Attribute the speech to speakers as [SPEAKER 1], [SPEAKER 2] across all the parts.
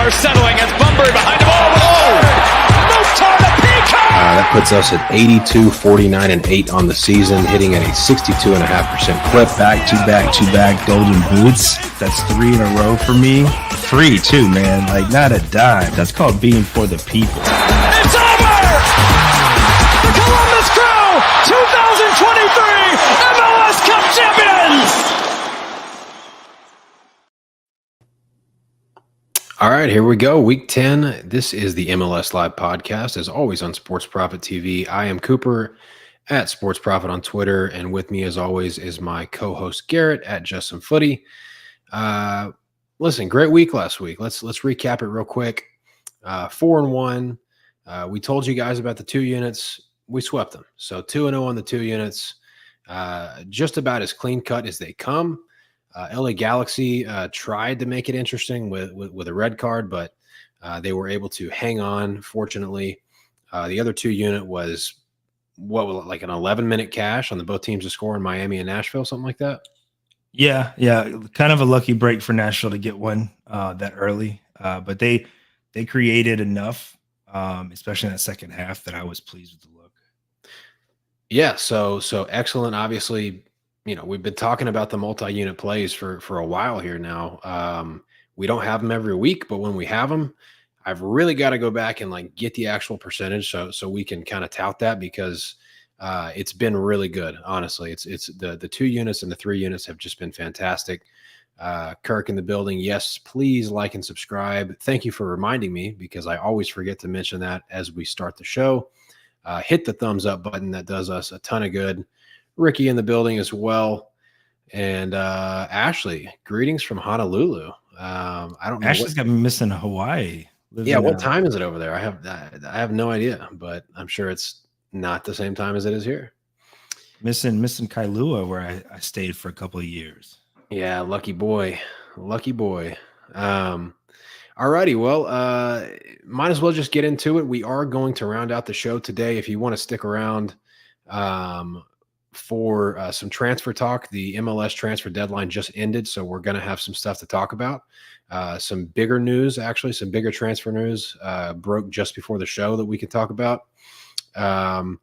[SPEAKER 1] are settling as Bunbury behind him.
[SPEAKER 2] That puts us at 82, 49, and 8 on the season, hitting at a 62.5% clip.
[SPEAKER 3] Back-to-back golden boots. That's 3 in a row for me. 3 too, man. Like, not a dime. That's called being for the people.
[SPEAKER 1] It's over! The Columbus Crew, 2023 MLS Cup champions!
[SPEAKER 2] All right, here we go. Week 10. This is the MLS Live podcast, as always on Sports Profit TV. I am Cooper at Sports Profit on Twitter, and with me, as always, is my co-host Garrett at Just Some Footy. Listen, great week last week. Let's recap it real quick. 4-1. We told you guys about the 2 units. We swept them. So 2-0 on the 2 units. Just about as clean cut as they come. LA Galaxy tried to make it interesting with a red card, but they were able to hang on, fortunately. The other 2 unit was, like an 11-minute cash on the both teams to score in Miami and Nashville, something like that?
[SPEAKER 3] Yeah. Kind of a lucky break for Nashville to get one that early. But they created enough, especially in that second half, that I was pleased with the look. Yeah,
[SPEAKER 2] so excellent. Obviously, we've been talking about the multi-unit plays for a while here now. We don't have them every week, but when we have them, I've really got to go back and get the actual percentage so we can kind of tout that, because it's been really good. Honestly, it's the 2 units and the 3 units have just been fantastic. Kirk in the building. Yes, please like and subscribe. Thank you for reminding me, because I always forget to mention that as we start the show. Hit the thumbs up button. That does us a ton of good. Ricky in the building as well. And Ashley, greetings from Honolulu. I don't know.
[SPEAKER 3] Ashley's got me missing Hawaii.
[SPEAKER 2] What time is it over there? I have no idea, but I'm sure it's not the same time as it is here.
[SPEAKER 3] Missing Kailua, where I stayed for a couple of years.
[SPEAKER 2] Yeah, lucky boy. Alrighty, well, might as well just get into it. We are going to round out the show today. If you want to stick around for some transfer talk, the MLS transfer deadline just ended, so we're going to have some stuff to talk about. Some bigger news, actually, some bigger transfer news broke just before the show that we can talk about. Kirk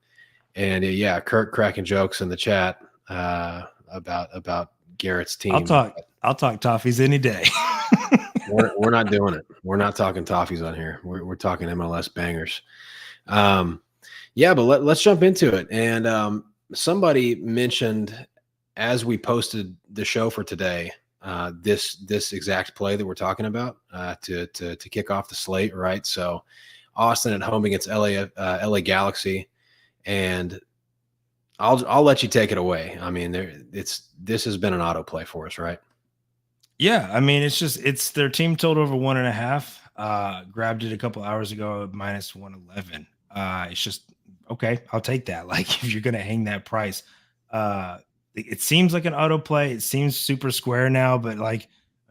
[SPEAKER 2] cracking jokes in the chat about Garrett's team.
[SPEAKER 3] I'll talk toffees any day.
[SPEAKER 2] We're not doing it. We're not talking toffees on here. We're talking MLS bangers. But let's jump into it. And somebody mentioned, as we posted the show for today, this exact play that we're talking about to kick off the slate, right? So Austin at home against LA Galaxy, and I'll let you take it away. I mean, this has been an auto play for us, right?
[SPEAKER 3] Yeah, I mean, it's their team total over 1.5. Grabbed it a couple hours ago at -111. It's just okay. I'll take that. If you're gonna hang that price, it seems like an auto play. It seems super square now, but I'm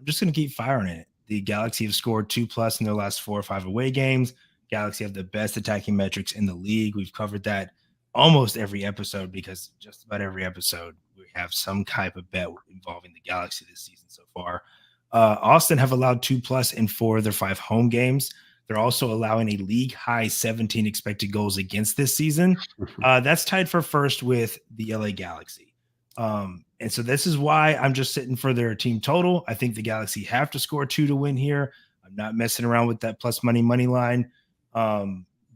[SPEAKER 3] just gonna keep firing it. The Galaxy have scored 2+ in their last 4 or 5 away games. Galaxy have the best attacking metrics in the league. We've covered that almost every episode, because just about every episode we have some type of bet involving the Galaxy this season so far. Austin have allowed 2+ in 4 of their 5 home games. They're also allowing a league high 17 expected goals against this season. That's tied for first with the LA Galaxy. And so this is why I'm just sitting for their team total. I think the Galaxy have to score 2 to win here. I'm not messing around with that plus money line.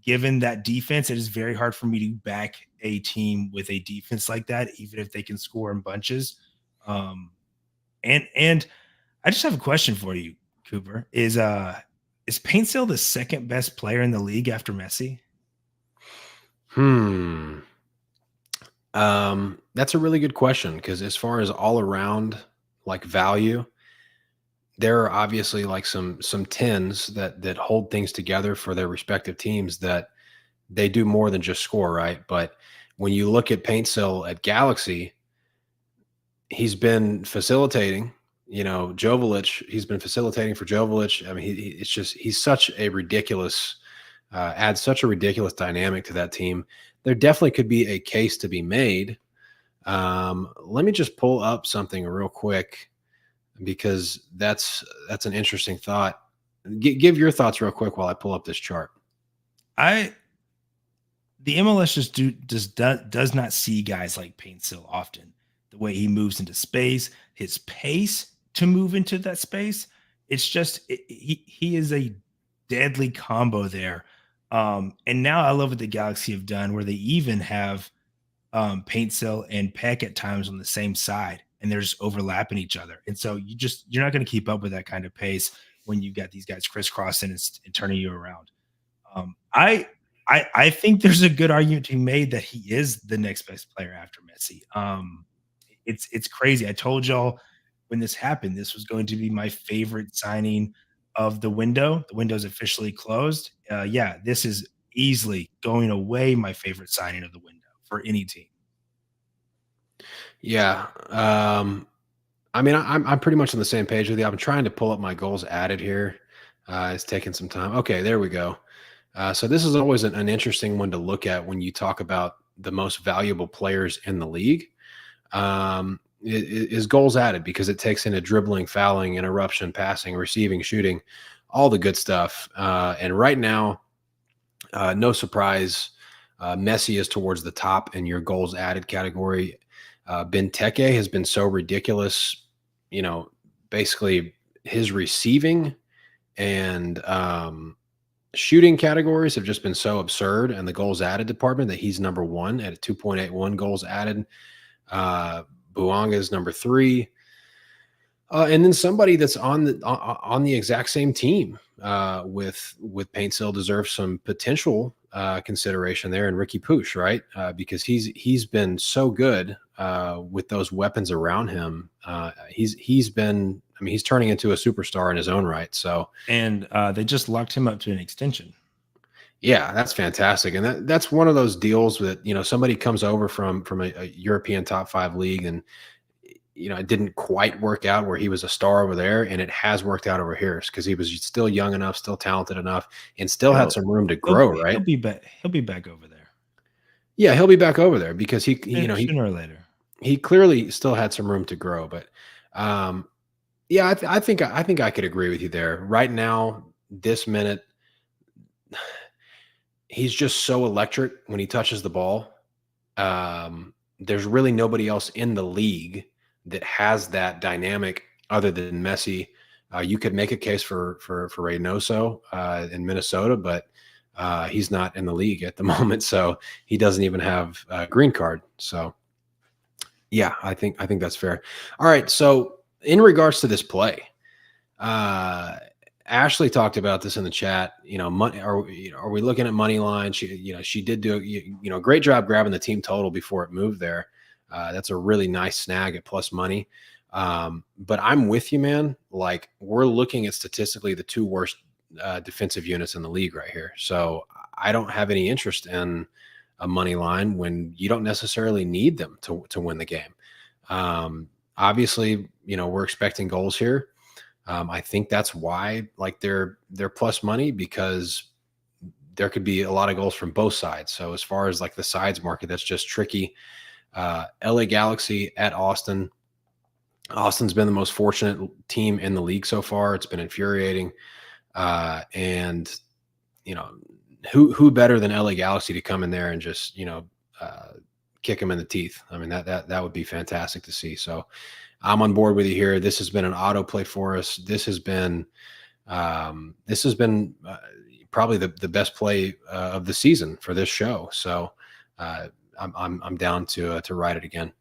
[SPEAKER 3] Given that defense, it is very hard for me to back a team with a defense like that, even if they can score in bunches. And I just have a question for you, Cooper. Is Paintsell the second best player in the league after Messi?
[SPEAKER 2] That's a really good question, because as far as all around value, there are obviously some 10s that hold things together for their respective teams, that they do more than just score, right? But when you look at Paintsell at Galaxy, he's been facilitating. Joveljic, he's been facilitating for Joveljic. I mean, he's such a ridiculous, adds such a ridiculous dynamic to that team. There definitely could be a case to be made. Let me just pull up something real quick, because that's an interesting thought. Give your thoughts real quick while I pull up this chart.
[SPEAKER 3] The MLS just does not see guys like Paintsill often. The way he moves into space, his pace to move into that space, it's just he is a deadly combo there. And now I love what the Galaxy have done, where they even have Paintsill and Peck at times on the same side, and they're just overlapping each other. And so you're not going to keep up with that kind of pace when you've got these guys crisscrossing and turning you around. I think there's a good argument to be made that he is the next best player after Messi. It's crazy. I told y'all when this happened, this was going to be my favorite signing of the window. The window's officially closed. Yeah, this is easily going away my favorite signing of the window for any team.
[SPEAKER 2] Yeah. I mean, I'm pretty much on the same page with you. I'm trying to pull up my goals added here. It's taking some time. Okay, there we go. So this is always an interesting one to look at when you talk about the most valuable players in the league. Is goals added, because it takes into dribbling, fouling, interruption, passing, receiving, shooting, all the good stuff. And right now, no surprise, Messi is towards the top in your goals added category. Benteke has been so ridiculous. Basically his receiving and shooting categories have just been so absurd, and the goals added department, that he's number 1 at 2.81 goals added. Buanga is number 3. And then somebody that's on the exact same team with Paintsill deserves some potential consideration there, and Ricky Push, right? Because he's been so good with those weapons around him. He's turning into a superstar in his own right. So,
[SPEAKER 3] and they just locked him up to an extension.
[SPEAKER 2] Yeah, that's fantastic. And that's one of those deals that, somebody comes over from a European top 5 league, and it didn't quite work out where he was a star over there, and it has worked out over here because he was still young enough, still talented enough, and still had some room to grow, right?
[SPEAKER 3] He'll be back. He'll be back over there.
[SPEAKER 2] Yeah, he'll be back over there because he
[SPEAKER 3] sooner or later.
[SPEAKER 2] He clearly still had some room to grow, but yeah, I think I could agree with you there. Right now, this minute, he's just so electric when he touches the ball. There's really nobody else in the league that has that dynamic other than Messi. You could make a case for Reynoso in Minnesota, but he's not in the league at the moment, so he doesn't even have a green card. So yeah, I think that's fair. All right, so in regards to this play, Ashley talked about this in the chat. Money, are we looking at money line? She did do a great job grabbing the team total before it moved there. That's a really nice snag at plus money. But I'm with you, man. Like, we're looking at statistically the 2 worst defensive units in the league right here. So I don't have any interest in a money line when you don't necessarily need them to win the game. Obviously, we're expecting goals here. I think that's why, like, they're plus money, because there could be a lot of goals from both sides. So as far as like the sides market, that's just tricky. LA Galaxy at Austin. Austin's been the most fortunate team in the league so far. It's been infuriating. And who better than LA Galaxy to come in there and just, kick them in the teeth? I mean, that would be fantastic to see. So I'm on board with you here. This has been an auto play for us. This has been probably the best play of the season for this show. So I'm down to ride it again.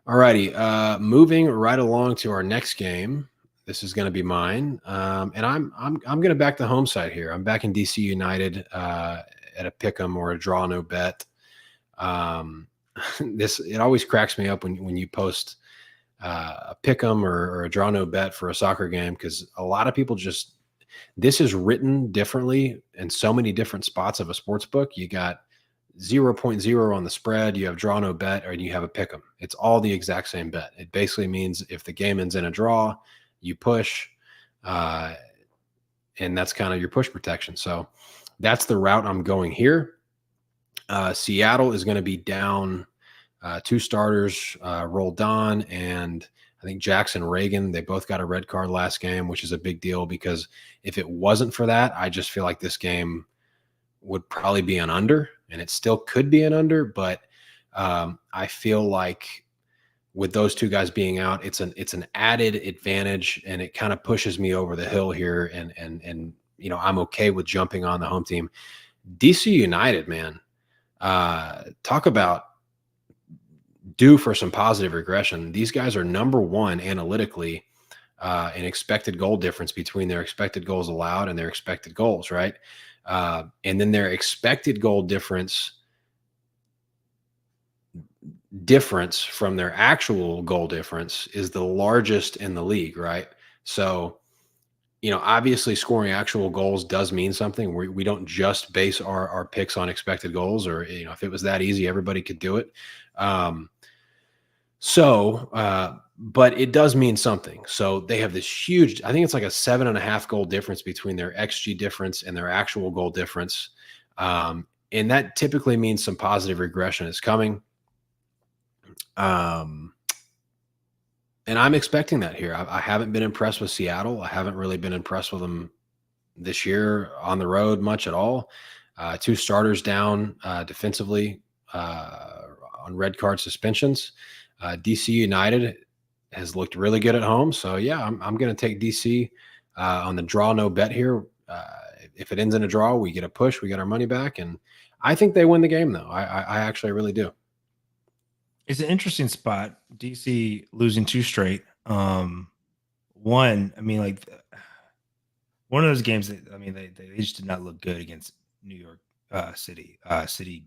[SPEAKER 2] All righty, moving right along to our next game. This is going to be mine, and I'm going to back the home side here. I'm backing DC United at a pick'em or a draw no bet. It always cracks me up when you post a pick'em or a draw no bet for a soccer game, because a lot of people this is written differently in so many different spots of a sports book. You got 0.0 on the spread, you have draw no bet, or you have a pick'em. It's all the exact same bet. It basically means if the game ends in a draw, you push, and that's kind of your push protection. So that's the route I'm going here. Seattle is going to be down 2 starters, Roldan and I think Jackson Reagan, they both got a red card last game, which is a big deal because if it wasn't for that, I just feel like this game would probably be an under, and it still could be an under, but I feel like with those two guys being out, it's an added advantage, and it kind of pushes me over the hill here, and I'm okay with jumping on the home team. DC United, man, talk about due for some positive regression. These guys are number one analytically in expected goal difference between their expected goals allowed and their expected goals, right? And then their expected goal difference from their actual goal difference is the largest in the league, right? So, obviously scoring actual goals does mean something. We don't just base our picks on expected goals, or, if it was that easy, everybody could do it. But it does mean something. So they have this huge, I think it's like a 7.5 goal difference between their XG difference and their actual goal difference. And that typically means some positive regression is coming. And I'm expecting that here. I haven't been impressed with Seattle. I haven't really been impressed with them this year on the road much at all. 2 starters down defensively on red card suspensions. DC United has looked really good at home. So, yeah, I'm going to take DC on the draw no bet here. If it ends in a draw, we get a push. We get our money back. And I think they win the game, though. I actually really do.
[SPEAKER 3] It's an interesting spot. DC losing 2 straight. One, I mean, like one of those games that, I mean, they just did not look good against New York City. City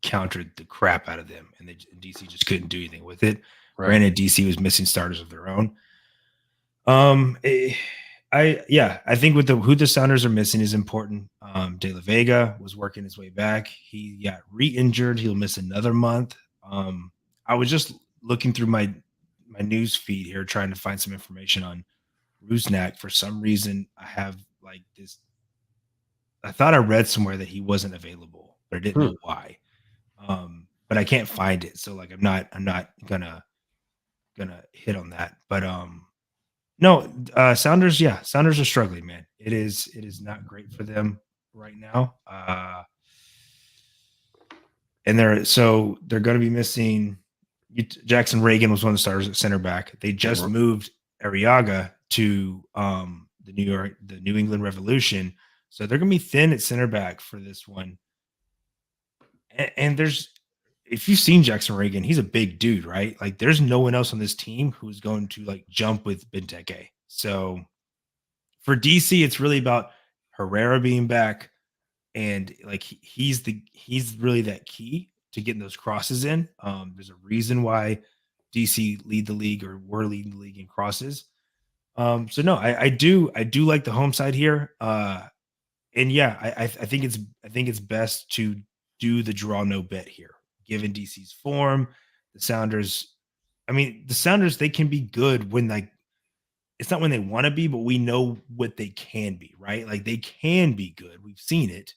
[SPEAKER 3] countered the crap out of them, and DC just couldn't do anything with it.
[SPEAKER 2] Right.
[SPEAKER 3] Granted, DC was missing starters of their own. I think with who the Sounders are missing is important. De La Vega was working his way back. He got re-injured. He'll miss another month. I was just looking through my news feed here, trying to find some information on Rusnak. For some reason, I have like this. I thought I read somewhere that he wasn't available, but I didn't know why. But I can't find it, so like I'm not gonna hit on that. But no, Sounders are struggling, man. It is not great for them right now. And they're going to be missing. Jackson Reagan was one of the starters at center back. They just moved Arriaga to the New England Revolution, so they're going to be thin at center back for this one. And if you've seen Jackson Reagan, he's a big dude, right? Like there's no one else on this team who's going to like jump with Benteke. So for DC, it's really about Herrera being back. And like he's really that key to getting those crosses in. There's a reason why DC lead the league, or we're leading the league in crosses. So no, I do like the home side here. And yeah, I think it's best to do the draw no bet here, given DC's form. The Sounders, they can be good when like it's not when they want to be, but we know what they can be, right? Like they can be good. We've seen it.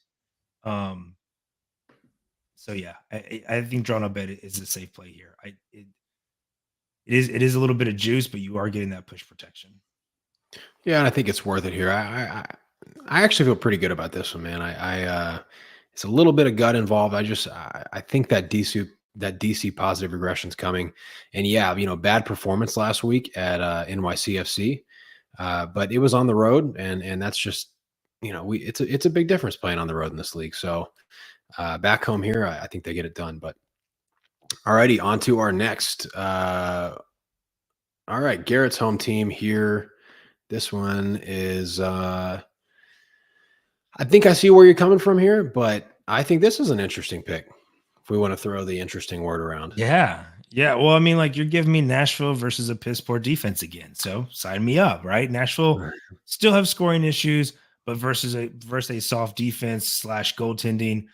[SPEAKER 3] So yeah, I think draw no bet is a safe play here. It is a little bit of juice, but you are getting that push protection.
[SPEAKER 2] Yeah, and I think it's worth it here. I actually feel pretty good about this one, man. It's a little bit of gut involved. I think that DC positive regression is coming, and yeah, bad performance last week at NYCFC, but it was on the road, and that's just it's a big difference playing on the road in this league. So back home here, I think they get it done. But alrighty, on to our next. All right, Garrett's home team here. This one is. I think I see where you're coming from here, but I think this is an interesting pick. If we want to throw the interesting word around.
[SPEAKER 3] Yeah. Well, I mean, like you're giving me Nashville versus a piss poor defense again. So sign me up, right? Nashville still have scoring issues, but versus a soft defense / goaltending,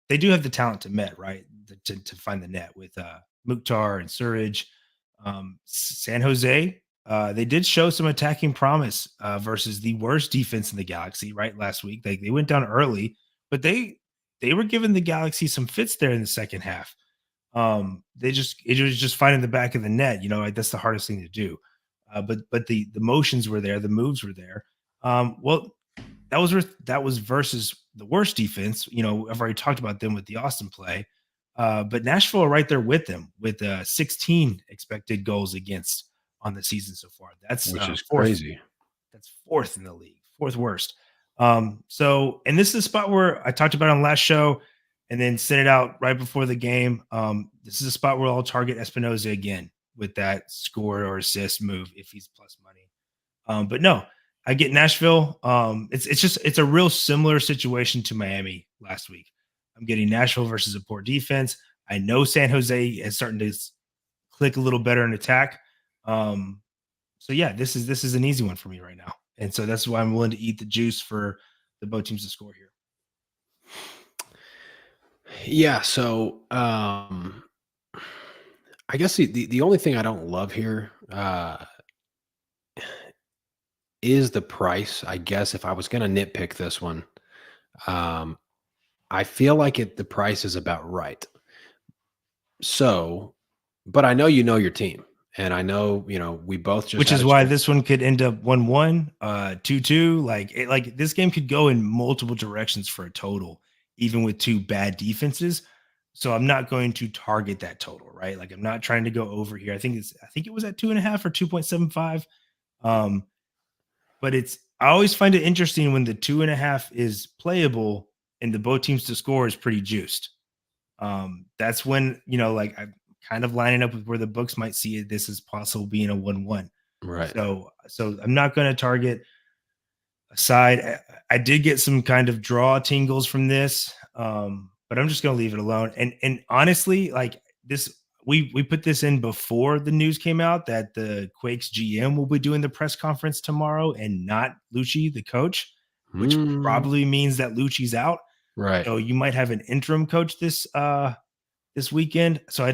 [SPEAKER 3] they do have the talent to met, right? To find the net with Mukhtar and Surridge. San Jose, they did show some attacking promise versus the worst defense in the Galaxy, right? Last week, they went down early, but they were giving the Galaxy some fits there in the second half. It was just finding the back of the net. Like, that's the hardest thing to do. But the motions were there, the moves were there. Well, that was versus the worst defense. I've already talked about them with the Austin play. But Nashville are right there with them with 16 expected goals against on the season so far. That's
[SPEAKER 2] which is
[SPEAKER 3] fourth.
[SPEAKER 2] crazy.
[SPEAKER 3] That's fourth in the league, fourth worst. And this is a spot where I talked about on last show and then sent it out right before the game. This is a spot where I'll target Espinoza again with that score or assist move if he's plus money. But no, I get Nashville. It's a real similar situation to Miami last week. I'm getting Nashville versus a poor defense. I know San Jose is starting to click a little better in attack. So yeah, this is an easy one for me right now. And so that's why I'm willing to eat the juice for the both teams to score here.
[SPEAKER 2] Yeah. So I guess the only thing I don't love here is the price. I guess if I was going to nitpick this one, I feel like the price is about right. So, but I know your team. And I know, we both just,
[SPEAKER 3] which is why this one could end up 1-1, 2-2. Like this game could go in multiple directions for a total, even with two bad defenses. So I'm not going to target that total, right? Like I'm not trying to go over here. I think it was at 2.5 or 2.75. But I always find it interesting when the 2.5 is playable and the both teams to score is pretty juiced. That's when, like I'm kind of lining up with where the books might see it. This is possible being a 1-1.
[SPEAKER 2] Right.
[SPEAKER 3] So I'm not going to target a side. I did get some kind of draw tingles from this, but I'm just going to leave it alone. And honestly, like this, we put this in before the news came out that the Quakes GM will be doing the press conference tomorrow and not Lucci, the coach, which probably means that Lucci's out.
[SPEAKER 2] Right.
[SPEAKER 3] So you might have an interim coach this weekend. So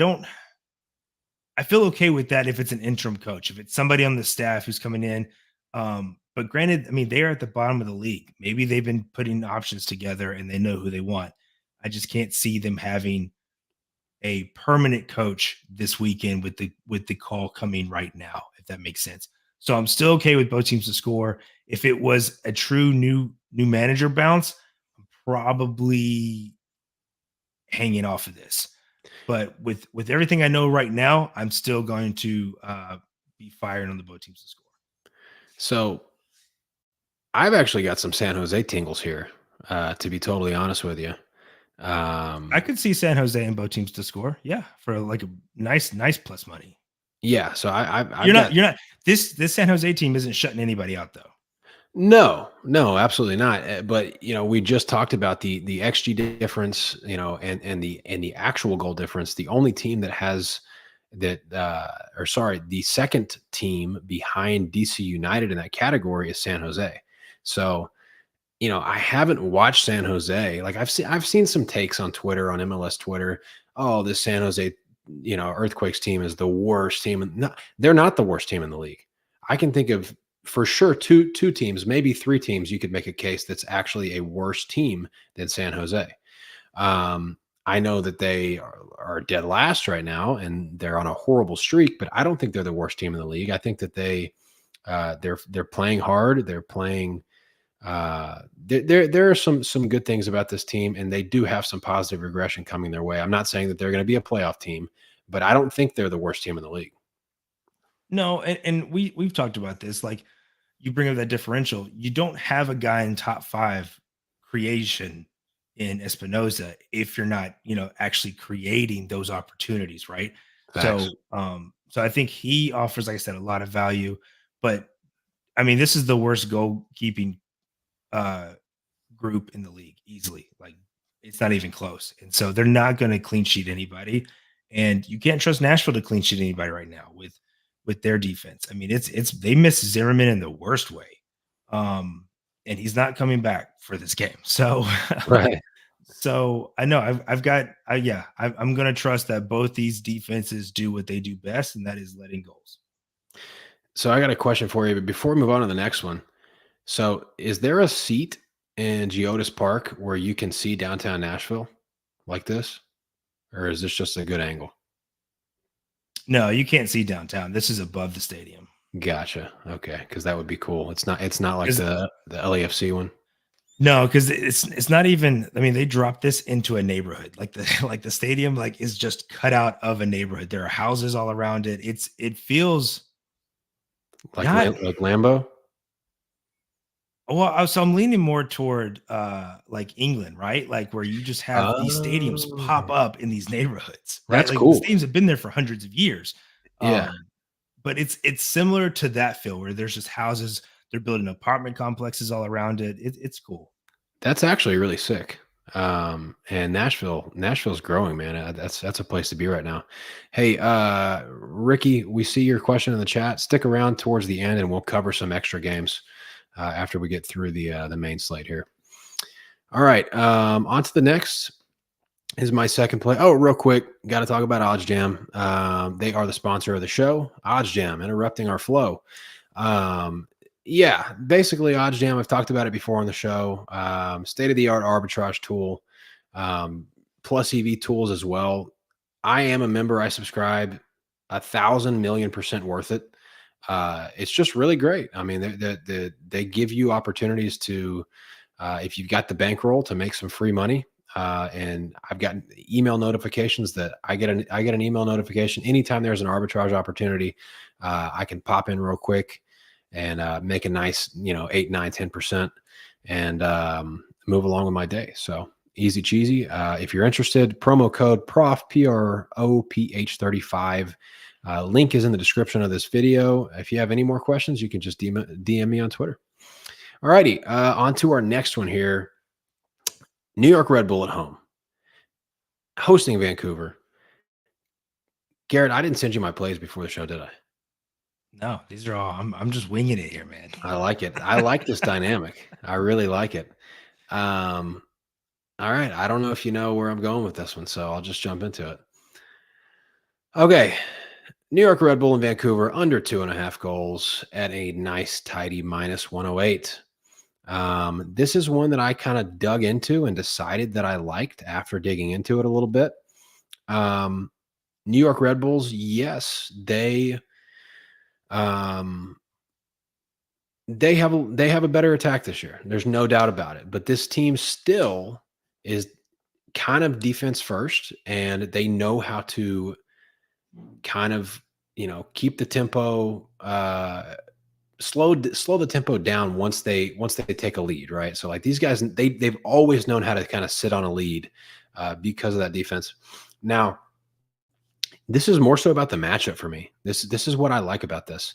[SPEAKER 3] I feel okay with that if it's an interim coach, if it's somebody on the staff who's coming in. But granted, I mean, they are at the bottom of the league. Maybe they've been putting options together and they know who they want. I just can't see them having a permanent coach this weekend with the call coming right now, if that makes sense. So I'm still okay with both teams to score. If it was a true new manager bounce, I'm probably hanging off of this. But with everything I know right now, I'm still going to be firing on the both teams to score.
[SPEAKER 2] So I've actually got some San Jose tingles here, to be totally honest with you.
[SPEAKER 3] I could see San Jose and both teams to score. Yeah, for like a nice plus money.
[SPEAKER 2] Yeah. So
[SPEAKER 3] you're not this San Jose team isn't shutting anybody out though.
[SPEAKER 2] No, absolutely not. But we just talked about the XG difference, and the actual goal difference. The only team that has that, the second team behind DC United in that category is San Jose. So, I haven't watched San Jose. Like I've seen some takes on Twitter, on MLS Twitter. Oh, this San Jose, Earthquakes team is the worst team. No, they're not the worst team in the league. I can think of, for sure, two teams, maybe three teams, you could make a case that's actually a worse team than San Jose. I know that they are dead last right now and they're on a horrible streak, but I don't think they're the worst team in the league. I think that they're playing hard. They're playing. There are some good things about this team, and they do have some positive regression coming their way. I'm not saying that they're going to be a playoff team, but I don't think they're the worst team in the league.
[SPEAKER 3] No, and we've talked about this. Like you bring up that differential, you don't have a guy in top 5 creation in Espinoza if you're not, actually creating those opportunities, right?
[SPEAKER 2] Facts.
[SPEAKER 3] So I think he offers, like I said, a lot of value. But I mean, this is the worst goalkeeping group in the league easily. Like it's not even close, and so they're not going to clean sheet anybody. And you can't trust Nashville to clean sheet anybody right now with their defense. I mean, it's they miss Zimmerman in the worst way. And he's not coming back for this game. So,
[SPEAKER 2] right.
[SPEAKER 3] So I know I'm going to trust that both these defenses do what they do best, and that is letting goals.
[SPEAKER 2] So I got a question for you, but before we move on to the next one. So is there a seat in Geodis Park where you can see downtown Nashville like this? Or is this just a good angle?
[SPEAKER 3] No, you can't see downtown. This is above the stadium.
[SPEAKER 2] Gotcha. Okay, because that would be cool. It's not like the LAFC one.
[SPEAKER 3] No, because it's not even. I mean, they dropped this into a neighborhood. Like the stadium is just cut out of a neighborhood. There are houses all around it. It feels
[SPEAKER 2] like
[SPEAKER 3] not
[SPEAKER 2] like Lambeau.
[SPEAKER 3] well. So I'm leaning more toward like England, right? Like where you just have these stadiums pop
[SPEAKER 2] Oh,
[SPEAKER 3] up in these neighborhoods, right?
[SPEAKER 2] that's
[SPEAKER 3] Like the
[SPEAKER 2] cool.
[SPEAKER 3] stadiums have been there for hundreds of years.
[SPEAKER 2] Yeah,
[SPEAKER 3] But it's similar to that feel where there's just houses. They're building apartment complexes all around it. It's cool.
[SPEAKER 2] that's actually really sick. And Nashville's growing, man. That's a place to be right now. Hey, Ricky, we see your question in the chat. Stick around towards the end, and we'll cover some extra games after we get through the main slate here. All right, on to the next is my second play. Oh, real quick, got to talk about OddsJam. They are the sponsor of the show. OddsJam, interrupting our flow. Yeah, basically OddsJam. I've talked about it before on the show. State-of-the-art arbitrage tool, plus EV tools as well. I am a member. I subscribe. 1,000,000,000% worth it. It's just really great. I mean, they give you opportunities to, if you've got the bankroll, to make some free money. And I've gotten email notifications that I get an email notification anytime there's an arbitrage opportunity. I can pop in real quick and make a nice, 8, 9, 10% and move along with my day. So easy cheesy. If you're interested, promo code PROF, PROPH 35. Link is in the description of this video. If you have any more questions, you can just DM me on Twitter. All righty, on to our next one here. New York Red Bull at home, hosting Vancouver. Garrett, I didn't send you my plays before the show, did I?
[SPEAKER 3] No, these are all. I'm just winging it here, man.
[SPEAKER 2] I like it. I like this dynamic. I really like it. All right. I don't know if you know where I'm going with this one, so I'll just jump into it. Okay. New York Red Bull in Vancouver under 2.5 goals at a nice, tidy -108. This is one that I kind of dug into and decided that I liked after digging into it a little bit. New York Red Bulls, yes, they have a better attack this year. There's no doubt about it. But this team still is kind of defense first, and they know how to kind of, keep the tempo, slow the tempo down once they take a lead, right? So like these guys, they've always known how to kind of sit on a lead because of that defense. Now, this is more so about the matchup for me. This is what I like about this.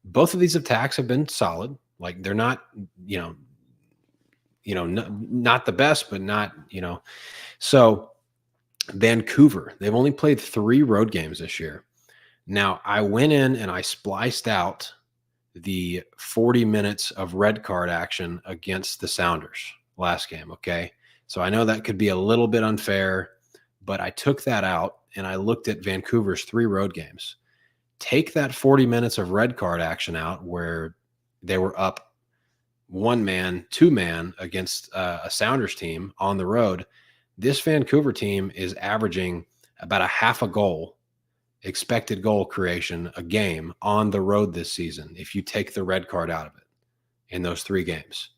[SPEAKER 2] Both of these attacks have been solid. Like they're not, not the best, but not, So Vancouver, they've only played 3 road games this year. Now, I went in and I spliced out the 40 minutes of red card action against the Sounders last game, okay? So I know that could be a little bit unfair, but I took that out and I looked at Vancouver's 3 road games. Take that 40 minutes of red card action out where they were up 1-man, 2-man against a Sounders team on the road. This Vancouver team is averaging about a half a goal, expected goal creation a game on the road this season if you take the red card out of it in those 3 games.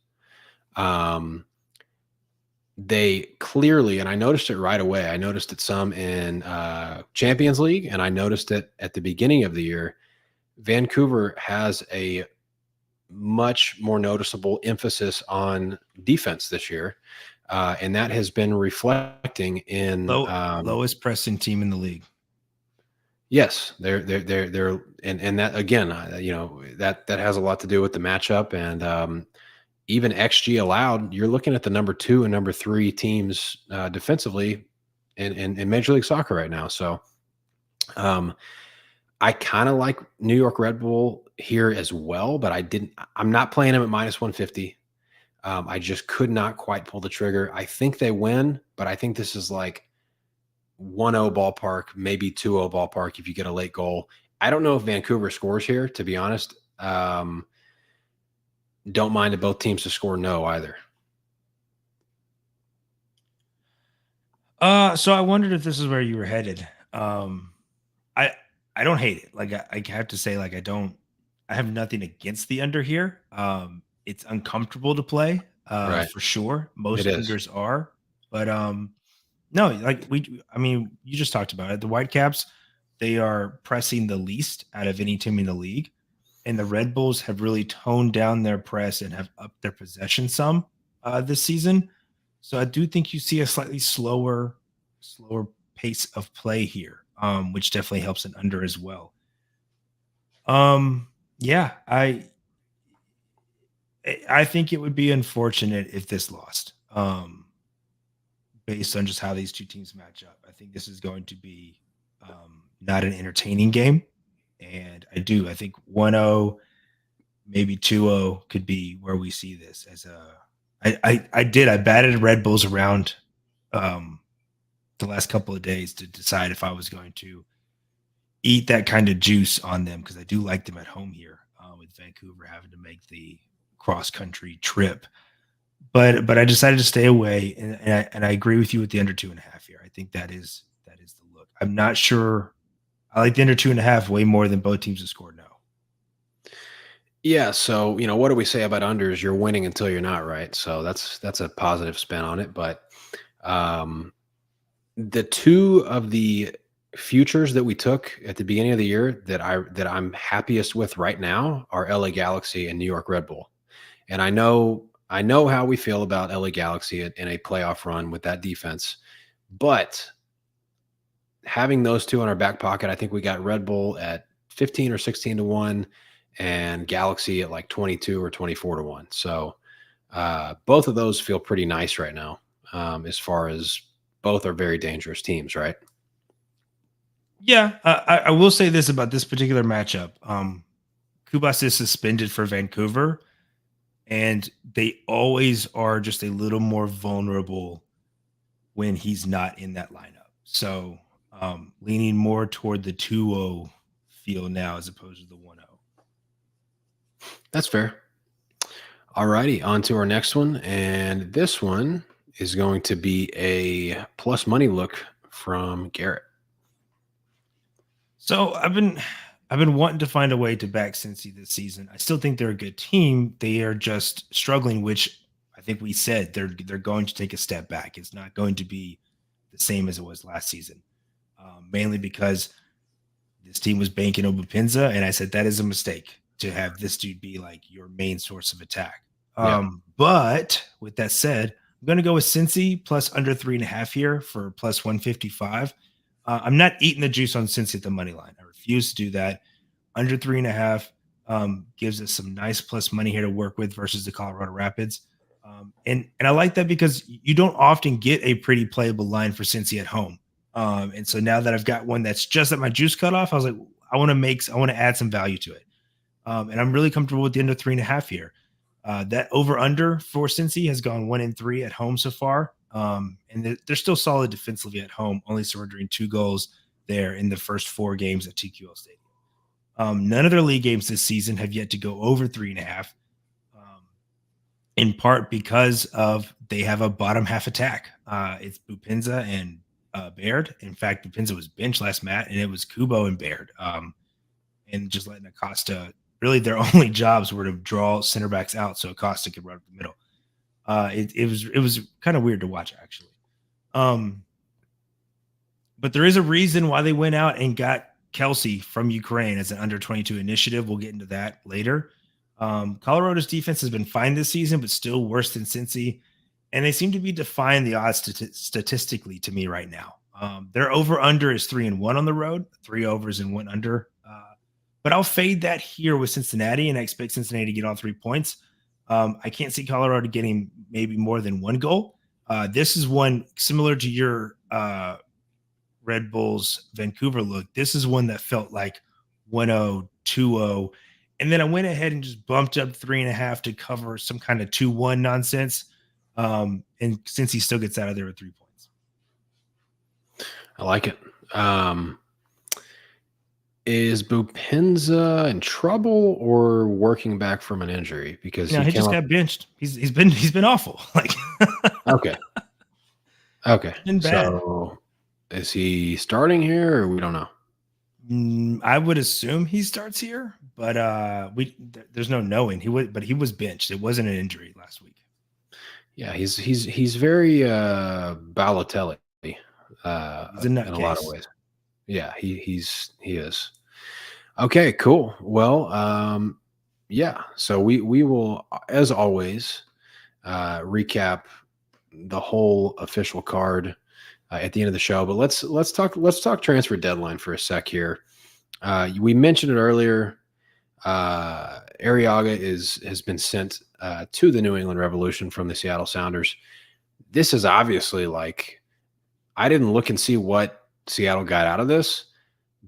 [SPEAKER 2] They clearly, and I noticed it right away, I noticed it some in Champions League, and I noticed it at the beginning of the year. Vancouver has a much more noticeable emphasis on defense this year, and that has been reflecting in
[SPEAKER 3] lowest pressing team in the league.
[SPEAKER 2] Yes, they're and that again, that has a lot to do with the matchup and even XG allowed. You're looking at the number 2 and number 3 teams defensively in Major League Soccer right now. So, I kind of like New York Red Bull here as well, but I'm not playing them at -150. I just could not quite pull the trigger. I think they win, but I think this is like 1-0 ballpark, maybe 2-0 ballpark if you get a late goal. I don't know if Vancouver scores here, to be honest. Don't mind if both teams to score no either.
[SPEAKER 3] So I wondered if this is where you were headed. I I don't hate it. Like I have to say, like I have nothing against the under here. It's uncomfortable to play,
[SPEAKER 2] Right.
[SPEAKER 3] for sure.
[SPEAKER 2] It
[SPEAKER 3] Most
[SPEAKER 2] is.
[SPEAKER 3] unders are, but no, like I mean, you just talked about it. The Whitecaps, they are pressing the least out of any team in the league, and the Red Bulls have really toned down their press and have upped their possession some this season. So I do think you see a slightly slower pace of play here, which definitely helps an under as well. Yeah, I think it would be unfortunate if this lost. Based on just how these two teams match up, I think this is going to be not an entertaining game, and I think 1-0, maybe 2-0 could be where we see this as a. I batted Red Bulls around the last couple of days to decide if I was going to eat that kind of juice on them, because I do like them at home here with Vancouver having to make the cross country trip. But I decided to stay away, and I agree with you with the under 2.5 here. I think that is the look. I'm not sure. I like the under 2.5 way more than both teams have scored now.
[SPEAKER 2] Yeah. So, what do we say about unders? You're winning until you're not, right? So that's a positive spin on it. But the two of the futures that we took at the beginning of the year that I'm happiest with right now are LA Galaxy and New York Red Bull. And I know how we feel about LA Galaxy in a playoff run with that defense, but having those two in our back pocket, I think we got Red Bull at 15 or 16 to 1 and Galaxy at like 22 or 24 to 1. So both of those feel pretty nice right now, as far as both are very dangerous teams, right?
[SPEAKER 3] Yeah, I will say this about this particular matchup. Kubas is suspended for Vancouver, and they always are just a little more vulnerable when he's not in that lineup. So leaning more toward the 2-0 feel now as opposed to the 1-0.
[SPEAKER 2] That's fair. All righty, on to our next one. And this one is going to be a plus money look from Garrett.
[SPEAKER 3] So I've been wanting to find a way to back Cincy this season. I still think they're a good team. They are just struggling, which I think we said they're going to take a step back. It's not going to be the same as it was last season, mainly because this team was banking on Bupinza, and I said that is a mistake to have this dude be like your main source of attack. But with that said, I'm going to go with Cincy plus under 3.5 here for plus 155. I'm not eating the juice on Cincy at the money line. I refuse to do that. Under 3.5 gives us some nice plus money here to work with versus the Colorado Rapids. And I like that because you don't often get a pretty playable line for Cincy at home. And so now that I've got one that's just at my juice cutoff, I was like, I want to add some value to it. And I'm really comfortable with the under 3.5 here. That over under for Cincy has gone 1-3 at home so far. And they're still solid defensively at home, only surrendering 2 goals there in the first 4 games at TQL Stadium. None of their league games this season have yet to go over 3.5, in part because of they have a bottom half attack. It's Bupinza and Baird. In fact, Bupinza was benched last match, and it was Kubo and Baird. And just letting Acosta, really their only jobs were to draw center backs out so Acosta could run up the middle. It was kind of weird to watch, actually. But there is a reason why they went out and got Kelsey from Ukraine as an under 22 initiative. We'll get into that later. Colorado's defense has been fine this season, but still worse than Cincy. And they seem to be defying the odds statistically to me right now. Their over under is 3-1 on the road, 3 overs and 1 under. But I'll fade that here with Cincinnati, and I expect Cincinnati to get all 3 points. I can't see Colorado getting maybe more than 1 goal. This is one similar to your Red Bulls Vancouver look. This is one that felt like 1-0, 2-0. And then I went ahead and just bumped up 3.5 to cover some kind of 2-1 nonsense. And since he still gets out of there with 3 points.
[SPEAKER 2] I like it. Is Bupinza in trouble or working back from an injury? Because
[SPEAKER 3] he just got benched. He's been awful. Like
[SPEAKER 2] okay.
[SPEAKER 3] Been bad.
[SPEAKER 2] So is he starting here or we don't know?
[SPEAKER 3] I would assume he starts here, but there's no knowing. He was benched. It wasn't an injury last week.
[SPEAKER 2] Yeah, he's very Balotelli
[SPEAKER 3] He's a
[SPEAKER 2] in a lot of
[SPEAKER 3] nutcase.
[SPEAKER 2] ways. Yeah, he is. Okay, cool. Well, yeah. So we will, as always, recap the whole official card at the end of the show. But let's talk transfer deadline for a sec here. We mentioned it earlier. Arriaga has been sent to the New England Revolution from the Seattle Sounders. This is obviously like, I didn't look and see what Seattle got out of this,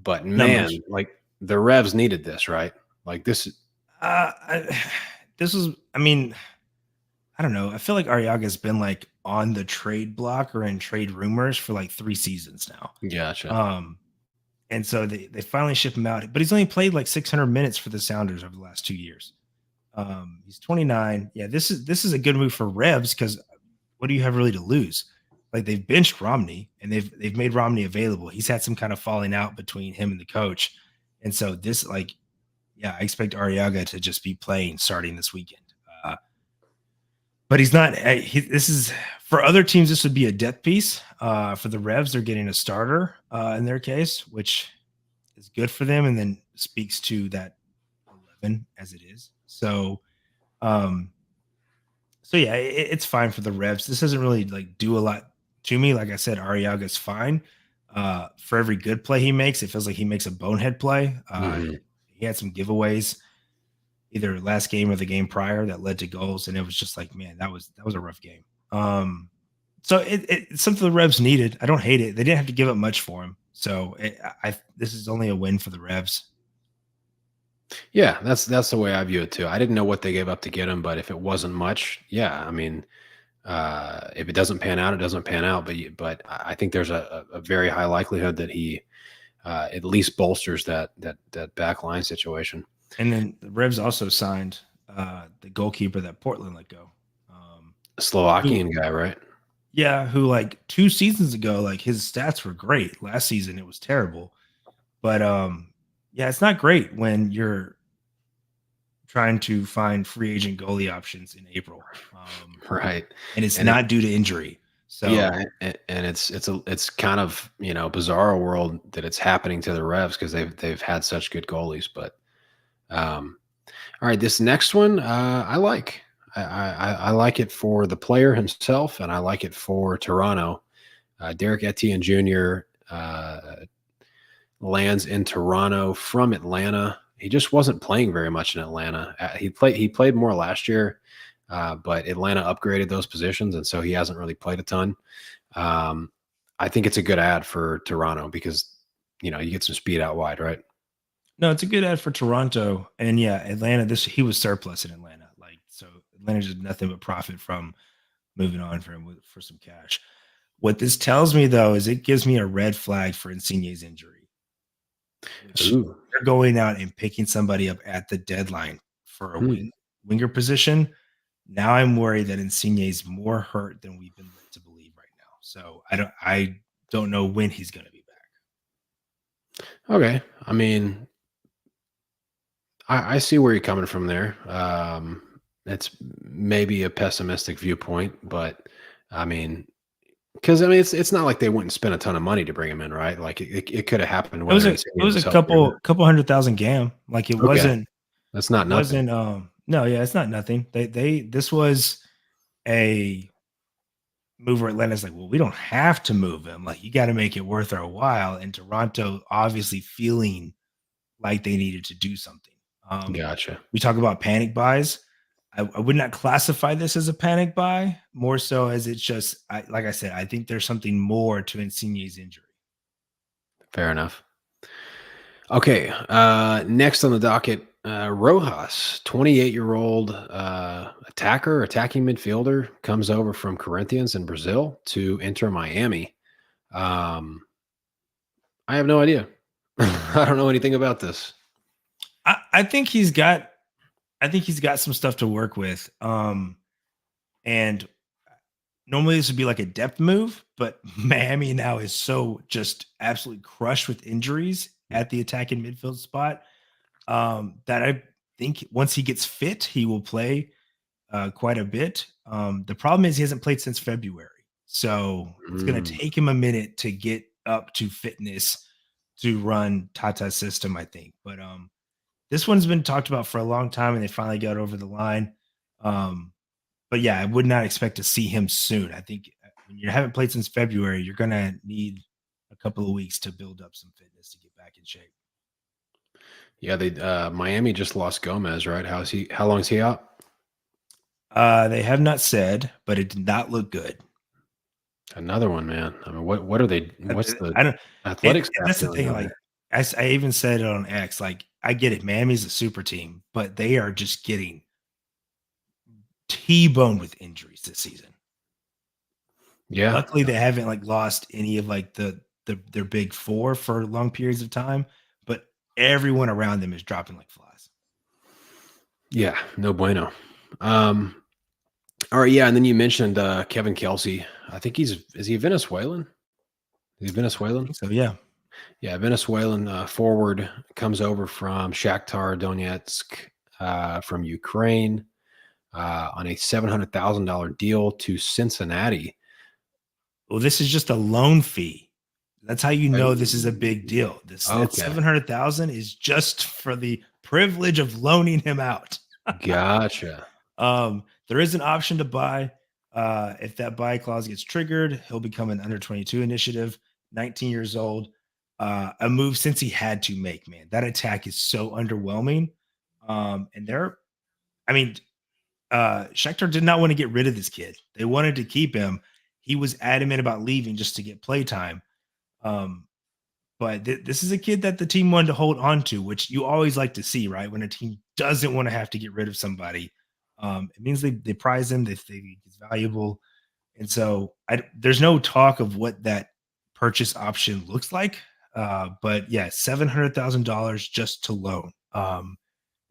[SPEAKER 2] but man, like the Revs needed this, right? Like this.
[SPEAKER 3] This was, I mean, I don't know. I feel like Arriaga's been like on the trade block or in trade rumors for like 3 seasons now.
[SPEAKER 2] Gotcha.
[SPEAKER 3] And so they finally ship him out, but he's only played like 600 minutes for the Sounders over the last 2 years. He's 29. Yeah, this is a good move for Revs because what do you have really to lose? Like they've benched Romney and they've made Romney available. He's had some kind of falling out between him and the coach, and so this I expect Arriaga to just be playing starting this weekend. But he's not. This is for other teams. This would be a death piece. For the Revs, they're getting a starter in their case, which is good for them, and then speaks to that 11 as it is. So, yeah, it's fine for the Revs. This doesn't really like do a lot to me. Like I said, Arriaga's fine. For every good play he makes, it feels like he makes a bonehead play. He had some giveaways either last game or the game prior that led to goals, and it was just like, man, that was a rough game. So it's something the Revs needed. I don't hate it. They didn't have to give up much for him, so this is only a win for the Revs.
[SPEAKER 2] Yeah, that's the way I view it too. I didn't know what they gave up to get him, but if it wasn't much, yeah, I mean, if it doesn't pan out, it doesn't pan out. But I think there's a very high likelihood that he at least bolsters that back line situation.
[SPEAKER 3] And then the Revs also signed the goalkeeper that Portland let go.
[SPEAKER 2] Slovakian guy, right?
[SPEAKER 3] Yeah, who like 2 seasons ago, like his stats were great. Last season it was terrible. But yeah, it's not great when you're trying to find free agent goalie options in April.
[SPEAKER 2] Right.
[SPEAKER 3] And it's not due to injury. So
[SPEAKER 2] yeah, and it's kind of, bizarre world that it's happening to the Revs because they've had such good goalies. But all right, this next one I like. I like it for the player himself, and I like it for Toronto. Derek Etienne Jr. Lands in Toronto from Atlanta. He just wasn't playing very much in Atlanta. He played more last year, but Atlanta upgraded those positions, and so he hasn't really played a ton. I think it's a good ad for Toronto because you get some speed out wide, right?
[SPEAKER 3] No, it's a good ad for Toronto, and yeah, Atlanta. He was surplus in Atlanta, so Atlanta did nothing but profit from moving on for him for some cash. What this tells me though is it gives me a red flag for Insigne's injury. They're going out and picking somebody up at the deadline for a winger position. Now I'm worried that Insigne's more hurt than we've been led to believe right now. So I don't know when he's going to be back.
[SPEAKER 2] Okay, I mean, I see where you're coming from there. It's maybe a pessimistic viewpoint, but I mean, because it's not like they wouldn't spend a ton of money to bring him in, right? Like it could have happened.
[SPEAKER 3] It was a couple $100,000 gam. Like it wasn't.
[SPEAKER 2] That's not nothing.
[SPEAKER 3] No, yeah, it's not nothing. This was a move where Atlanta's like, well, we don't have to move him. Like you got to make it worth our while. And Toronto obviously feeling like they needed to do something.
[SPEAKER 2] Gotcha.
[SPEAKER 3] We talk about panic buys. I would not classify this as a panic buy, more so as it's just, like I said, I think there's something more to Insigne's injury.
[SPEAKER 2] Fair enough. Okay, next on the docket, Rojas, 28-year-old attacking midfielder, comes over from Corinthians in Brazil to enter Miami. I have no idea. I don't know anything about this.
[SPEAKER 3] I think he's got some stuff to work with. And normally this would be like a depth move, but Miami now is so just absolutely crushed with injuries at the attacking midfield spot. That I think once he gets fit, he will play quite a bit. The problem is he hasn't played since February. So it's going to take him a minute to get up to fitness to run Tata's system, I think. But this one's been talked about for a long time, and they finally got over the line. But yeah, I would not expect to see him soon. I think when you haven't played since February, you're going to need a couple of weeks to build up some fitness to get back in shape.
[SPEAKER 2] Yeah, they Miami just lost Gomez, right? How long is he out?
[SPEAKER 3] They have not said, but it did not look good.
[SPEAKER 2] Another one, man. I mean, what are they? What's the
[SPEAKER 3] I don't
[SPEAKER 2] athletics?
[SPEAKER 3] that's the thing. Like I even said it on X. Like I get it, Miami's a super team, but they are just getting T-boned with injuries this season.
[SPEAKER 2] Yeah.
[SPEAKER 3] Luckily, they haven't like lost any of like their big four for long periods of time, but everyone around them is dropping like flies.
[SPEAKER 2] Yeah, no bueno. All right, yeah, and then you mentioned Kevin Kelsey. I think is he Venezuelan? Is he Venezuelan?
[SPEAKER 3] So yeah.
[SPEAKER 2] Yeah, Venezuelan forward comes over from Shakhtar Donetsk from Ukraine on a $700,000 deal to Cincinnati.
[SPEAKER 3] Well, this is just a loan fee. That's how you know this is a big deal. That 700,000 is just for the privilege of loaning him out.
[SPEAKER 2] Gotcha.
[SPEAKER 3] There is an option to buy. If that buy clause gets triggered, he'll become an under 22 initiative, 19 years old. A move since he had to make, man. That attack is so underwhelming. Shakhtar did not want to get rid of this kid. They wanted to keep him. He was adamant about leaving just to get playtime. But this is a kid that the team wanted to hold on to, which you always like to see, right? When a team doesn't want to have to get rid of somebody, it means they prize him, they think he's valuable. And so there's no talk of what that purchase option looks like. But yeah, $700,000 just to loan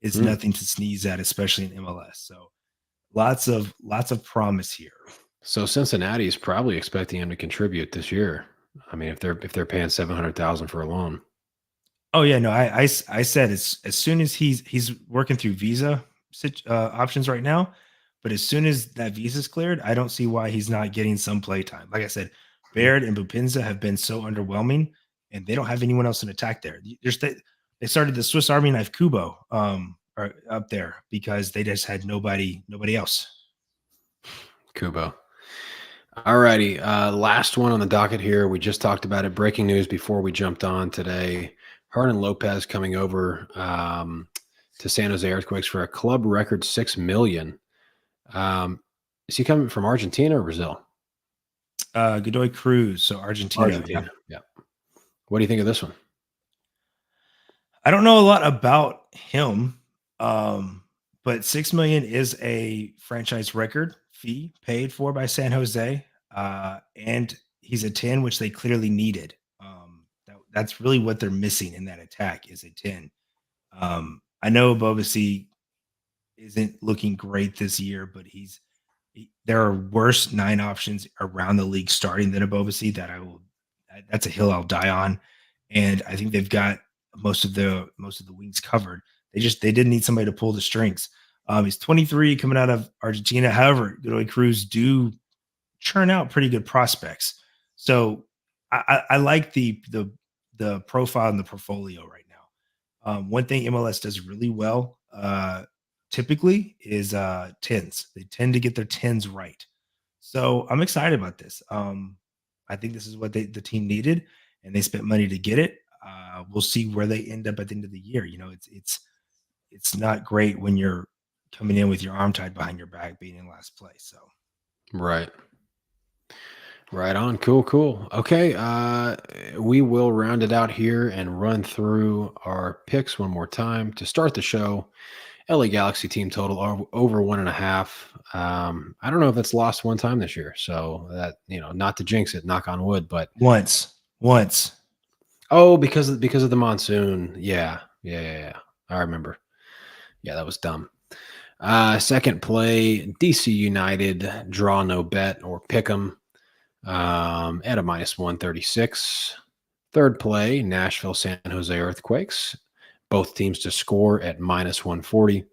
[SPEAKER 3] is nothing to sneeze at, especially in MLS. So lots of promise here.
[SPEAKER 2] So Cincinnati is probably expecting him to contribute this year. I mean, if they're paying $700,000 for a loan.
[SPEAKER 3] Oh yeah, no, I said as soon as he's working through visa options right now, but as soon as that visa's cleared, I don't see why he's not getting some play time. Like I said, Baird and Bupinza have been so underwhelming, and they don't have anyone else in attack there. They started the Swiss Army knife Kubo up there because they just had nobody else.
[SPEAKER 2] Kubo. All righty. Last one on the docket here. We just talked about it. Breaking news before we jumped on today. Hernan Lopez coming over to San Jose Earthquakes for a club record $6 million. Is he coming from Argentina or Brazil?
[SPEAKER 3] Godoy Cruz, so Argentina.
[SPEAKER 2] Yeah. What do you think of this one?
[SPEAKER 3] I don't know a lot about him, but $6 million is a franchise record fee paid for by San Jose, and he's a 10, which they clearly needed. That's really what they're missing in that attack is a 10. I know Bobasi isn't looking great this year, but there are worse 9 options around the league starting than a Bobasi that's a hill I'll die on. And I think they've got most of the wings covered. They didn't need somebody to pull the strings. He's 23 coming out of Argentina. However, Godoy Cruz do churn out pretty good prospects. So I like the profile and the portfolio right now. One thing MLS does really well typically is 10s. They tend to get their 10s right. So I'm excited about this. I think this is what the team needed, and they spent money to get it. We'll see where they end up at the end of the year. You know, it's not great when you're coming in with your arm tied behind your back, being in last place. So,
[SPEAKER 2] right on. Cool. Okay, we will round it out here and run through our picks one more time to start the show. LA Galaxy team total over 1.5. I don't know if it's lost one time this year, so that not to jinx it, knock on wood, but
[SPEAKER 3] once.
[SPEAKER 2] Oh, because of the monsoon. Yeah. I remember. Yeah, that was dumb. Second play, DC United, draw no bet or pick 'em at a -136. Third play, Nashville San Jose Earthquakes. Both teams to score at -140.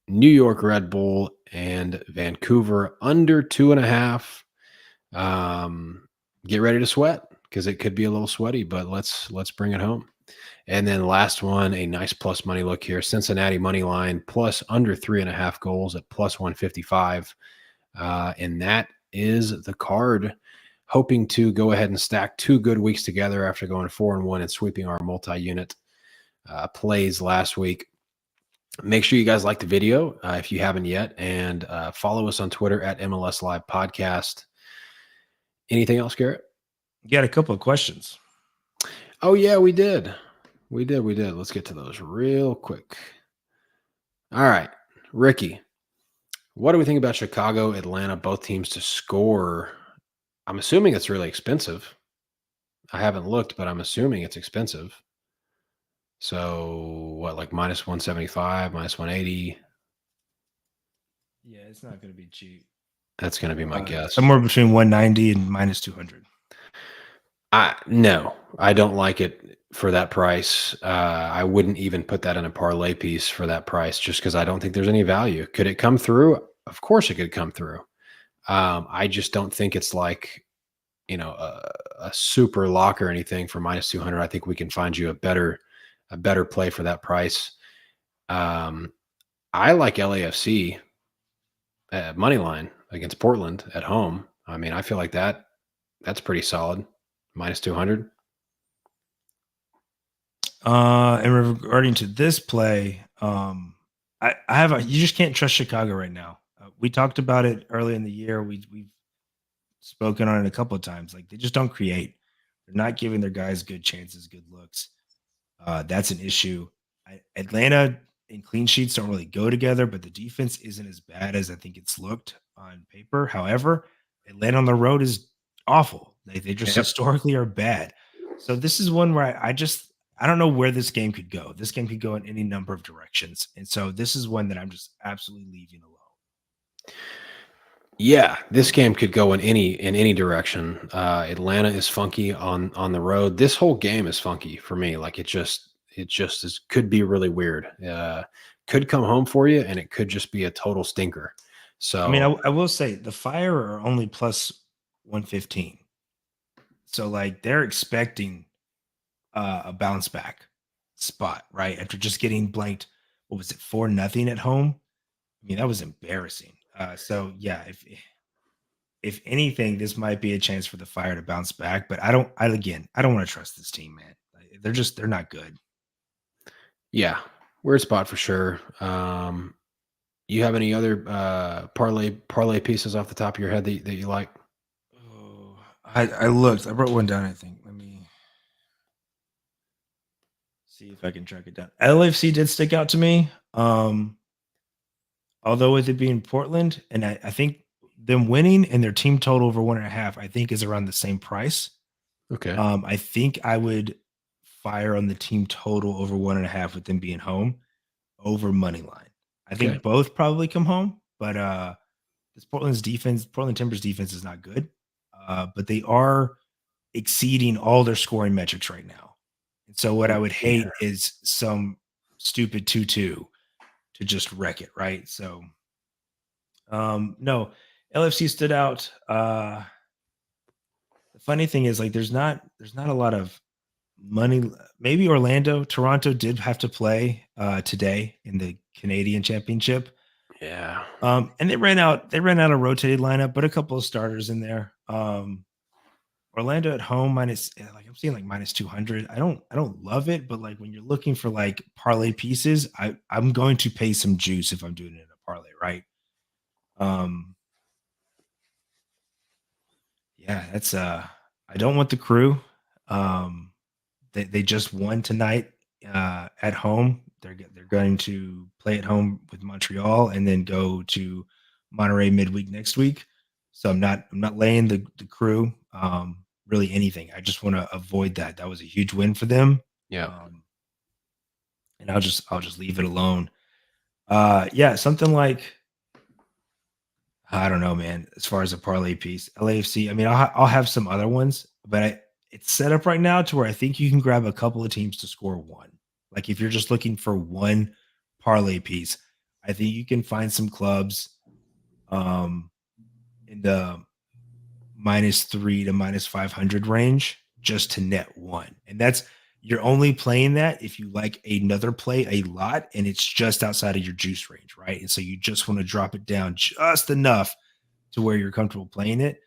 [SPEAKER 2] New York Red Bull and Vancouver under 2.5. Get ready to sweat because it could be a little sweaty, but let's bring it home. And then last one, a nice plus money look here. Cincinnati money line plus under 3.5 goals at +155. And that is the card. Hoping to go ahead and stack 2 good weeks together after going 4-1 and sweeping our multi-unit plays last week. Make sure you guys like the video if you haven't yet, and follow us on Twitter at MLSLIVE Podcast. Anything else, Garrett?
[SPEAKER 3] You got a couple of questions.
[SPEAKER 2] Oh, yeah, we did. We did. Let's get to those real quick. All right, Ricky, what do we think about Chicago, Atlanta, both teams to score? I'm assuming it's really expensive. I haven't looked, but I'm assuming it's expensive. So what, like -175, -180?
[SPEAKER 3] Yeah, it's not going to be cheap.
[SPEAKER 2] That's going to be my guess.
[SPEAKER 3] Somewhere between 190 and -200.
[SPEAKER 2] No, I don't like it for that price. I wouldn't even put that in a parlay piece for that price just because I don't think there's any value. Could it come through? Of course it could come through. I just don't think it's like, a super lock or anything for -200. I think we can find you a better play for that price. I like LAFC money line against Portland at home. I mean, I feel like that's pretty solid. -200.
[SPEAKER 3] And regarding to this play, you just can't trust Chicago right now. We talked about it early in the year. We've spoken on it a couple of times. Like, they just don't create. They're not giving their guys good chances, good looks. That's an issue. Atlanta and clean sheets don't really go together, but the defense isn't as bad as I think it's looked on paper. However, Atlanta on the road is awful. They just historically are bad. So this is one where I don't know where this game could go. This game could go in any number of directions. And so this is one that I'm just absolutely leaving alone.
[SPEAKER 2] Yeah, this game could go in any direction. Atlanta is funky on the road. This whole game is funky for me. Like, it just could be really weird. Could come home for you, and it could just be a total stinker. So
[SPEAKER 3] I mean, I will say the Fire are only +115. So like, they're expecting a bounce back spot, right? After just getting blanked, what was it, 4-0 at home? I mean, that was embarrassing. So yeah, if anything, this might be a chance for the Fire to bounce back. But I don't want to trust this team, man. They're not good.
[SPEAKER 2] Yeah, weird spot for sure. You have any other parlay pieces off the top of your head that you like?
[SPEAKER 3] Oh, I looked. I wrote one down, I think. Let me see if I can track it down. LFC did stick out to me. Although with it being Portland, and I think them winning and their team total over 1.5, I think is around the same price.
[SPEAKER 2] Okay.
[SPEAKER 3] I think I would Fire on the team total over 1.5 with them being home over money line. I think both probably come home, but this Portland Timbers defense is not good. But they are exceeding all their scoring metrics right now. And so what I would hate is some stupid 2-2 to just wreck it, right? So no, LFC stood out. The funny thing is, like, there's not a lot of money. Maybe Toronto did have to play today in the Canadian Championship.
[SPEAKER 2] Yeah.
[SPEAKER 3] And they ran out a rotated lineup, but a couple of starters in there. Orlando at home I'm seeing like -200. I don't love it, but like, when you're looking for like parlay pieces, I'm going to pay some juice if I'm doing it in a parlay, right? Yeah, that's I don't want the Crew. They just won tonight at home. They're going to play at home with Montreal and then go to Monterey midweek next week. So I'm not laying the Crew really anything. I just want to avoid that. That was a huge win for them.
[SPEAKER 2] Yeah.
[SPEAKER 3] And I'll just leave it alone. Yeah, something like, I don't know, man. As far as a parlay piece, LAFC. I mean, I'll have some other ones, but it's set up right now to where I think you can grab a couple of teams to score one. Like if you're just looking for one parlay piece, I think you can find some clubs in the -3 to -500 range just to net one. And you're only playing that if you like another play a lot and it's just outside of your juice range, right? And so you just want to drop it down just enough to where you're comfortable playing it.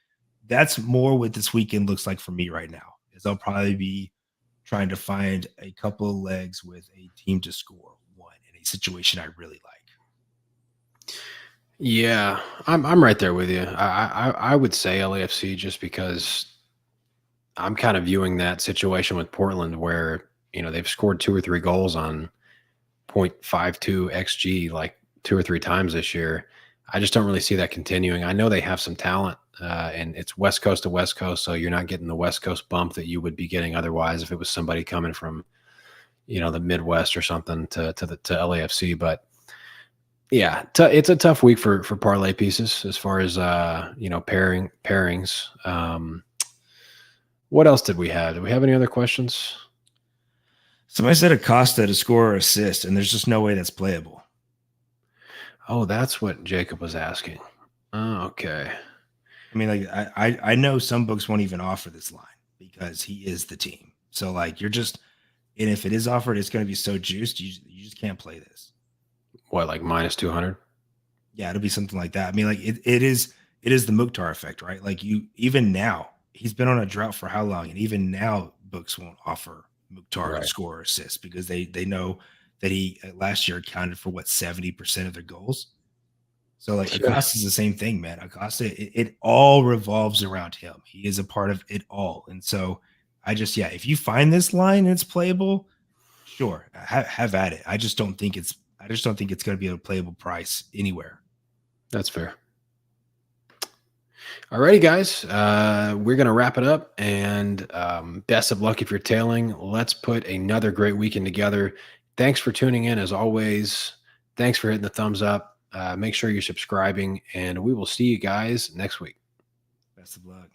[SPEAKER 3] That's more what this weekend looks like for me right now. Is I'll probably be trying to find a couple of legs with a team to score one in a situation I really like.
[SPEAKER 2] Yeah, I'm right there with you. I would say LAFC just because I'm kind of viewing that situation with Portland where, they've scored 2 or 3 goals on 0.52 XG like 2 or 3 times this year. I just don't really see that continuing. I know they have some talent, and it's West Coast to West Coast, so you're not getting the West Coast bump that you would be getting otherwise if it was somebody coming from, the Midwest or something to LAFC. But yeah, it's a tough week for parlay pieces as far as pairings. What else did we have? Do we have any other questions?
[SPEAKER 3] Somebody said Acosta to score or assist, and there's just no way that's playable.
[SPEAKER 2] Oh, that's what Jacob was asking. Oh, okay.
[SPEAKER 3] I mean, like I know some books won't even offer this line because he is the team. So like and if it is offered, it's going to be so juiced, you just can't play this.
[SPEAKER 2] What, like -200?
[SPEAKER 3] Yeah, it'll be something like that. I mean, like it is the Mukhtar effect, right? Like even now, he's been on a drought for how long? And even now, books won't offer Mukhtar to score or assist because they know that he last year accounted for 70% of their goals. So like Acosta is the same thing, man. Acosta, it all revolves around him. He is a part of it all. And so if you find this line and it's playable, sure, have at it. I just don't think it's going to be a playable price anywhere.
[SPEAKER 2] That's fair. All righty, guys. We're going to wrap it up, and best of luck if you're tailing. Let's put another great weekend together. Thanks for tuning in, as always. Thanks for hitting the thumbs up. Make sure you're subscribing, and we will see you guys next week.
[SPEAKER 3] Best of luck.